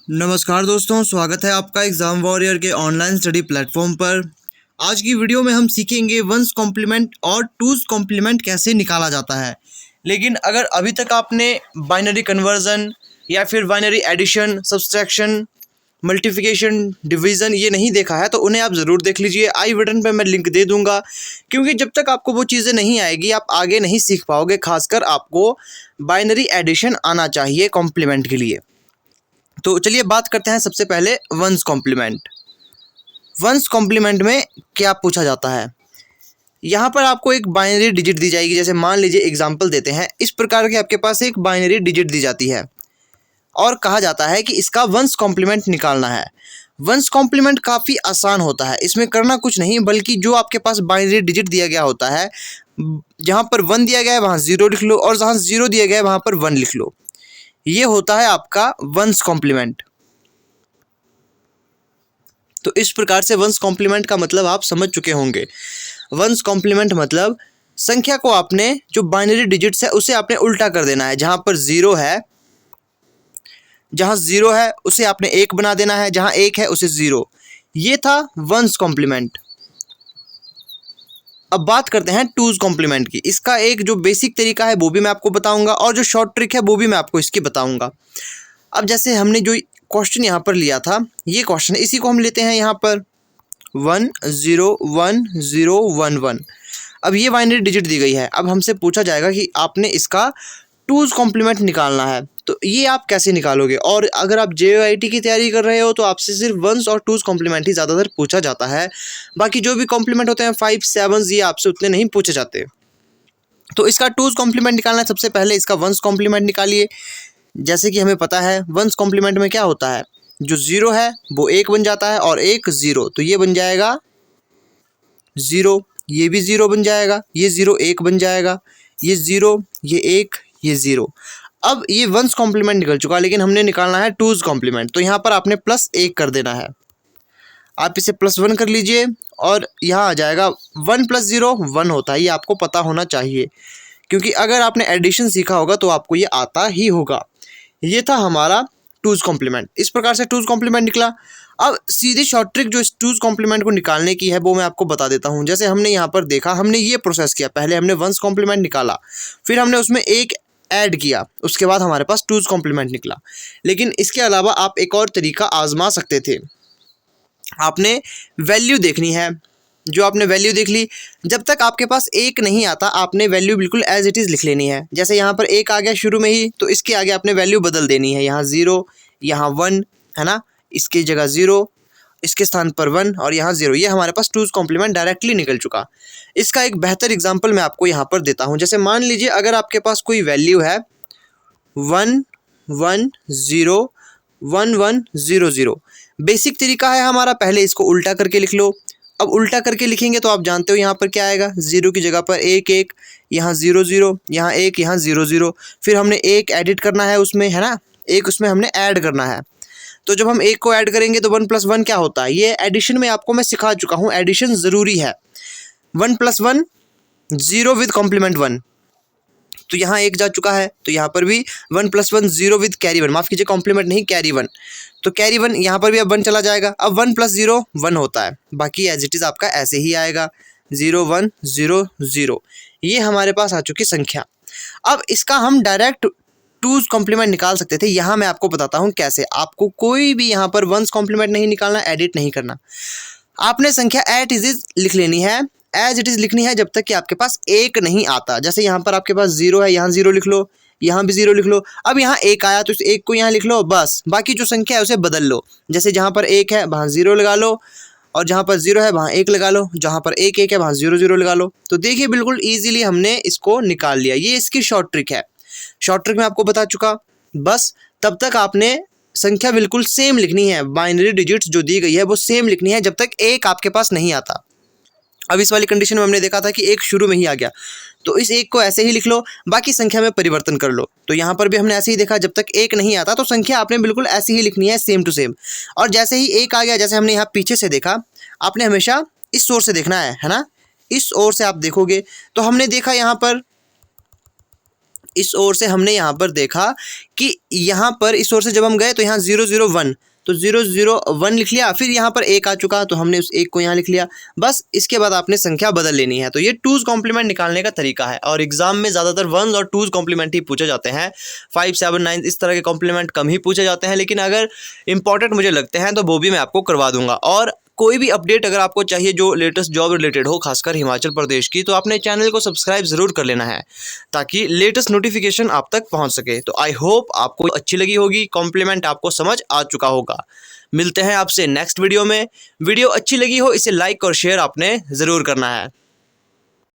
नमस्कार दोस्तों, स्वागत है आपका एग्ज़ाम वॉरियर के ऑनलाइन स्टडी प्लेटफॉर्म पर। आज की वीडियो में हम सीखेंगे वंस कॉम्प्लीमेंट और टूज़ कॉम्प्लीमेंट कैसे निकाला जाता है। लेकिन अगर अभी तक आपने बाइनरी कन्वर्जन या फिर binary addition, subtraction, multiplication, division ये नहीं देखा है तो उन्हें आप ज़रूर देख लीजिए। आई बटन पर मैं लिंक दे दूँगा, क्योंकि जब तक आपको वो चीज़ें नहीं आएगी आप आगे नहीं सीख पाओगे। खासकर आपको बाइनरी एडिशन आना चाहिए कॉम्प्लीमेंट के लिए। तो चलिए बात करते हैं सबसे पहले वंस कॉम्प्लीमेंट। वंस कॉम्प्लीमेंट में क्या पूछा जाता है। यहाँ पर आपको एक बाइनरी डिजिट दी जाएगी। जैसे मान लीजिए एग्जांपल देते हैं, इस प्रकार की आपके पास एक बाइनरी डिजिट दी जाती है और कहा जाता है कि इसका वंस कॉम्प्लीमेंट निकालना है। वंस कॉम्प्लीमेंट काफ़ी आसान होता है, इसमें करना कुछ नहीं बल्कि जो आपके पास बाइनरी डिजिट दिया गया होता है, जहाँ पर 1 दिया गया है वहाँ 0 लिख लो और जहाँ 0 दिया गया है वहाँ पर 1 लिख लो। ये होता है आपका वंस कॉम्प्लीमेंट। तो इस प्रकार से वंस कॉम्प्लीमेंट का मतलब आप समझ चुके होंगे। वंस कॉम्प्लीमेंट मतलब संख्या को आपने जो बाइनरी डिजिट्स है उसे आपने उल्टा कर देना है। जहाँ पर 0 है, जहाँ 0 है उसे आपने 1 बना देना है, जहाँ 1 है उसे 0। ये था वंस कॉम्प्लीमेंट। अब बात करते हैं टूज़ कॉम्प्लीमेंट की। इसका एक जो बेसिक तरीका है वो भी मैं आपको बताऊंगा और जो शॉर्ट ट्रिक है वो भी मैं आपको इसकी बताऊंगा। अब जैसे हमने जो क्वेश्चन यहाँ पर लिया था, ये क्वेश्चन इसी को हम लेते हैं यहाँ पर 1 0 1 0 1 1। अब ये बाइनरी डिजिट दी गई है। अब हमसे पूछा जाएगा कि आपने इसका टूज़ कॉम्प्लीमेंट निकालना है, तो ये आप कैसे निकालोगे। और अगर आप JOIT की तैयारी कर रहे हो तो आपसे सिर्फ वंस और टूज़ कॉम्प्लीमेंट ही ज़्यादातर पूछा जाता है। बाकी जो भी कॉम्प्लीमेंट होते हैं 5 7 ये आपसे उतने नहीं पूछे जाते। तो इसका टूज़ कॉम्प्लीमेंट निकालना है, सबसे पहले इसका वंस कॉम्प्लीमेंट निकालिए। जैसे कि हमें पता है वंस कॉम्प्लीमेंट में क्या होता है, जो 0 है वो 1 बन जाता है और 1 0, तो ये बन जाएगा 0, ये भी 0 बन जाएगा, ये 0 1 बन जाएगा, ये 0, ये 1, ये 0। अब ये वंस कॉम्प्लीमेंट निकल चुका, लेकिन हमने निकालना है टूज़ कॉम्प्लीमेंट। तो यहाँ पर आपने +1 कर देना है। आप इसे +1 कर लीजिए और यहाँ आ जाएगा 1 + 0 1 होता है। ये आपको पता होना चाहिए, क्योंकि अगर आपने एडिशन सीखा होगा तो आपको ये आता ही होगा। ये था हमारा टूज़ कॉम्प्लीमेंट। इस प्रकार से टूज़ कॉम्प्लीमेंट निकला। अब सीधी शॉर्ट ट्रिक जो इस टूज़ कॉम्प्लीमेंट को निकालने की है वो मैं आपको बता देता हूँ। जैसे हमने यहाँ पर देखा, हमने ये प्रोसेस किया, पहले हमने वंस कॉम्प्लीमेंट निकाला, फिर हमने उसमें 1 ऐड किया, उसके बाद हमारे पास टूज़ कॉम्प्लीमेंट निकला। लेकिन इसके अलावा आप एक और तरीका आजमा सकते थे। आपने वैल्यू देखनी है। जो आपने वैल्यू देख ली, जब तक आपके पास 1 नहीं आता आपने वैल्यू बिल्कुल एज इट इज़ लिख लेनी है। जैसे यहाँ पर 1 आ गया शुरू में ही, तो इसके आगे आपने वैल्यू बदल देनी है। यहाँ 0, यहाँ 1 है ना, इसकी जगह 0, इसके स्थान पर 1 और यहाँ 0। ये हमारे पास टूज़ कॉम्प्लीमेंट डायरेक्टली निकल चुका। इसका एक बेहतर एग्जाम्पल मैं आपको यहाँ पर देता हूँ। जैसे मान लीजिए अगर आपके पास कोई वैल्यू है 1 1 0 1 1 0 0। बेसिक तरीका है हमारा, पहले इसको उल्टा करके लिख लो। अब उल्टा करके लिखेंगे तो आप जानते हो यहाँ पर क्या आएगा, 0 की जगह पर 1 1, यहाँ 0 0, यहाँ 1, यहाँ 0 0। फिर हमने 1 एडिट करना है उसमें, है ना, 1 उसमें हमने ऐड करना है। तो जब हम 1 को ऐड करेंगे तो 1 + 1 क्या होता है, ये एडिशन में आपको मैं सिखा चुका हूँ, एडिशन ज़रूरी है। 1 + 1 0 विद कॉम्प्लीमेंट 1, तो यहाँ 1 जा चुका है, तो यहाँ पर भी 1 + 1 0 विद कैरी 1, माफ़ कीजिए कॉम्प्लीमेंट नहीं कैरी 1, तो कैरी 1 यहाँ पर भी अब 1 चला जाएगा। अब 1 + 0 1 होता है, बाकी एज इट इज़ आपका ऐसे ही आएगा 0 1 0 0। ये हमारे पास आ चुकी संख्या। अब इसका हम डायरेक्ट टूज़ कॉम्प्लीमेंट निकाल सकते थे। यहाँ मैं आपको बताता हूँ कैसे। आपको कोई भी यहाँ पर वंस कॉम्प्लीमेंट नहीं निकालना, एडिट नहीं करना। आपने संख्या एट इज लिख लेनी है, एज इट इज़ लिखनी है जब तक कि आपके पास 1 नहीं आता। जैसे यहाँ पर आपके पास 0 है, यहाँ 0 लिख लो, यहाँ भी 0 लिख लो। अब यहाँ 1 आया तो इस 1 को यहाँ लिख लो, बस बाकी जो संख्या है उसे बदल लो। जैसे जहाँ पर 1 है वहाँ 0 लगा लो, और जहाँ पर 0 है वहाँ 1 लगा लो, जहाँ पर 1 1 है वहाँ 0 0 लगा लो। तो देखिए बिल्कुल ईजिली हमने इसको निकाल लिया। ये इसकी शॉर्ट ट्रिक है। शॉर्ट ट्रिक मैं आपको बता चुका। बस तब तक आपने संख्या बिल्कुल सेम लिखनी है, बाइनरी डिजिट्स जो दी गई है वो सेम लिखनी है जब तक 1 आपके पास नहीं आता। अब इस वाली कंडीशन में हमने देखा था कि 1 शुरू में ही आ गया, तो इस 1 को ऐसे ही लिख लो, बाकी संख्या में परिवर्तन कर लो। तो यहाँ पर भी हमने ऐसे ही देखा, जब तक 1 नहीं आता तो संख्या आपने बिल्कुल ऐसी ही लिखनी है, सेम टू सेम। और जैसे ही 1 आ गया, जैसे हमने यहाँ पीछे से देखा, आपने हमेशा इस ओर से देखना है ना, इस ओर से आप देखोगे तो हमने देखा यहाँ पर इस ओर से हमने यहाँ पर देखा कि यहाँ पर इस ओर से जब हम गए तो यहाँ 001, तो 001 लिख लिया, फिर यहाँ पर 1 आ चुका तो हमने उस 1 को यहाँ लिख लिया। बस इसके बाद आपने संख्या बदल लेनी है। तो ये 2's कॉम्प्लीमेंट निकालने का तरीका है और एग्जाम में ज़्यादातर 1s और 2's कॉम्प्लीमेंट ही पूछे जाते हैं। 5, 7, 9 इस तरह के कॉम्प्लीमेंट कम ही पूछे जाते हैं, लेकिन अगर इंपॉर्टेंट मुझे लगते हैं तो वो भी मैं आपको करवा दूंगा। और कोई भी अपडेट अगर आपको चाहिए जो लेटेस्ट जॉब रिलेटेड हो, खासकर हिमाचल प्रदेश की, तो आपने चैनल को सब्सक्राइब ज़रूर कर लेना है ताकि लेटेस्ट नोटिफिकेशन आप तक पहुंच सके। तो आई होप आपको अच्छी लगी होगी, कॉम्प्लीमेंट आपको समझ आ चुका होगा। मिलते हैं आपसे नेक्स्ट वीडियो में। वीडियो अच्छी लगी हो इसे लाइक और शेयर आपने ज़रूर करना है।